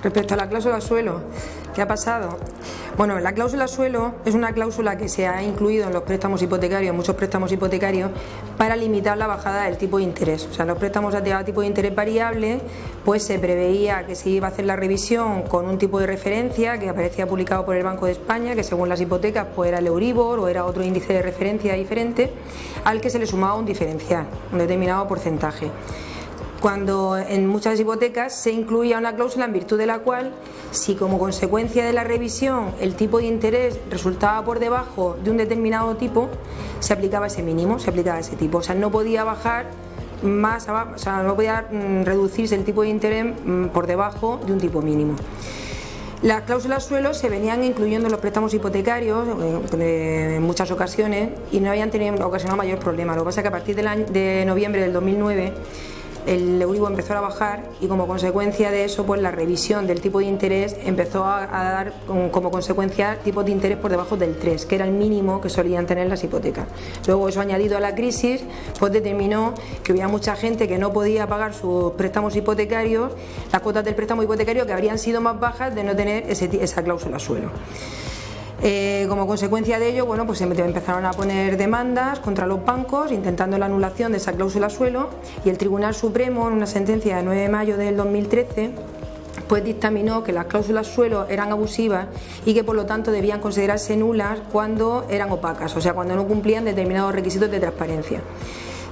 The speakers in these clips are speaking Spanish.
Respecto a la cláusula suelo, ¿qué ha pasado? Bueno, la cláusula suelo es una cláusula que se ha incluido en los préstamos hipotecarios, muchos préstamos hipotecarios, para limitar la bajada del tipo de interés. O sea, los préstamos a tipo de interés variable, pues se preveía que se iba a hacer la revisión con un tipo de referencia que aparecía publicado por el Banco de España, que según las hipotecas pues era el Euribor o era otro índice de referencia diferente, al que se le sumaba un diferencial, un determinado porcentaje. Cuando en muchas hipotecas se incluía una cláusula en virtud de la cual, si como consecuencia de la revisión el tipo de interés resultaba por debajo de un determinado tipo, se aplicaba ese mínimo, se aplicaba ese tipo. O sea, no podía bajar más abajo, o sea, no podía reducirse el tipo de interés por debajo de un tipo mínimo. Las cláusulas suelo se venían incluyendo en los préstamos hipotecarios en muchas ocasiones y no habían ocasionado mayor problema. Lo que pasa es que a partir de noviembre del 2009 el Euribor empezó a bajar y como consecuencia de eso pues la revisión del tipo de interés empezó a dar como consecuencia tipos de interés por debajo del 3, que era el mínimo que solían tener las hipotecas. Luego eso añadido a la crisis pues determinó que había mucha gente que no podía pagar sus préstamos hipotecarios, las cuotas del préstamo hipotecario que habrían sido más bajas de no tener esa cláusula suelo. Como consecuencia de ello, bueno, pues se empezaron a poner demandas contra los bancos intentando la anulación de esa cláusula suelo y el Tribunal Supremo, en una sentencia de 9 de mayo del 2013, pues dictaminó que las cláusulas suelo eran abusivas y que por lo tanto debían considerarse nulas cuando eran opacas, o sea, cuando no cumplían determinados requisitos de transparencia.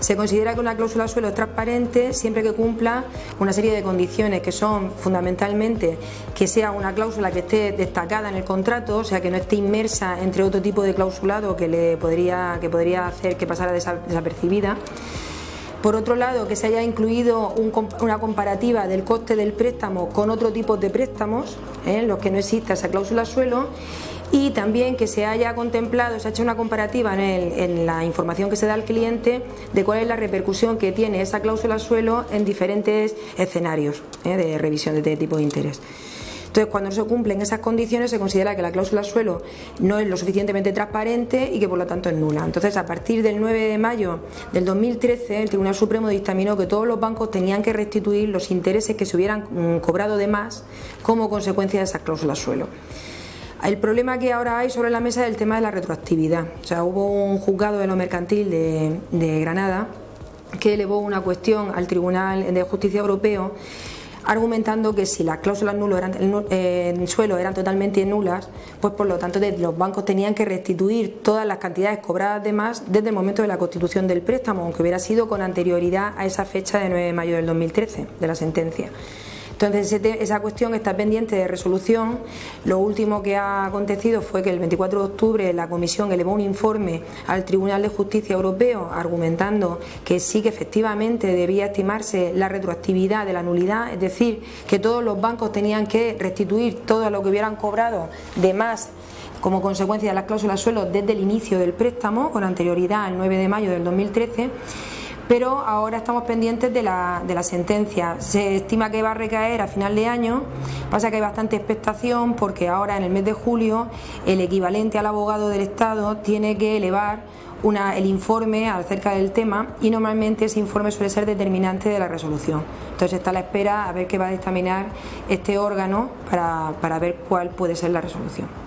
Se considera que una cláusula suelo es transparente siempre que cumpla una serie de condiciones que son fundamentalmente que sea una cláusula que esté destacada en el contrato, o sea que no esté inmersa entre otro tipo de clausulado que podría hacer que pasara desapercibida. Por otro lado, que se haya incluido una comparativa del coste del préstamo con otro tipo de préstamos, en los que no exista esa cláusula suelo. Y también que se haya contemplado, se ha hecho una comparativa en la información que se da al cliente de cuál es la repercusión que tiene esa cláusula suelo en diferentes escenarios de revisión de este tipo de interés. Entonces, cuando no se cumplen esas condiciones, se considera que la cláusula suelo no es lo suficientemente transparente y que por lo tanto es nula. Entonces, a partir del 9 de mayo del 2013, el Tribunal Supremo dictaminó que todos los bancos tenían que restituir los intereses que se hubieran cobrado de más como consecuencia de esas cláusulas suelo. El problema que ahora hay sobre la mesa es el tema de la retroactividad. O sea, hubo un juzgado de lo mercantil de Granada que elevó una cuestión al Tribunal de Justicia Europeo argumentando que si las cláusulas en suelo eran totalmente nulas, pues por lo tanto los bancos tenían que restituir todas las cantidades cobradas de más desde el momento de la constitución del préstamo, aunque hubiera sido con anterioridad a esa fecha de 9 de mayo del 2013, de la sentencia. Entonces esa cuestión está pendiente de resolución. Lo último que ha acontecido fue que el 24 de octubre la Comisión elevó un informe al Tribunal de Justicia Europeo argumentando que sí, que efectivamente debía estimarse la retroactividad de la nulidad, es decir, que todos los bancos tenían que restituir todo lo que hubieran cobrado de más como consecuencia de las cláusulas suelo desde el inicio del préstamo con anterioridad al 9 de mayo del 2013. Pero ahora estamos pendientes de la sentencia. Se estima que va a recaer a final de año. Pasa que hay bastante expectación porque ahora en el mes de julio el equivalente al abogado del Estado tiene que elevar el informe acerca del tema y normalmente ese informe suele ser determinante de la resolución. Entonces está a la espera a ver qué va a dictaminar este órgano para ver cuál puede ser la resolución.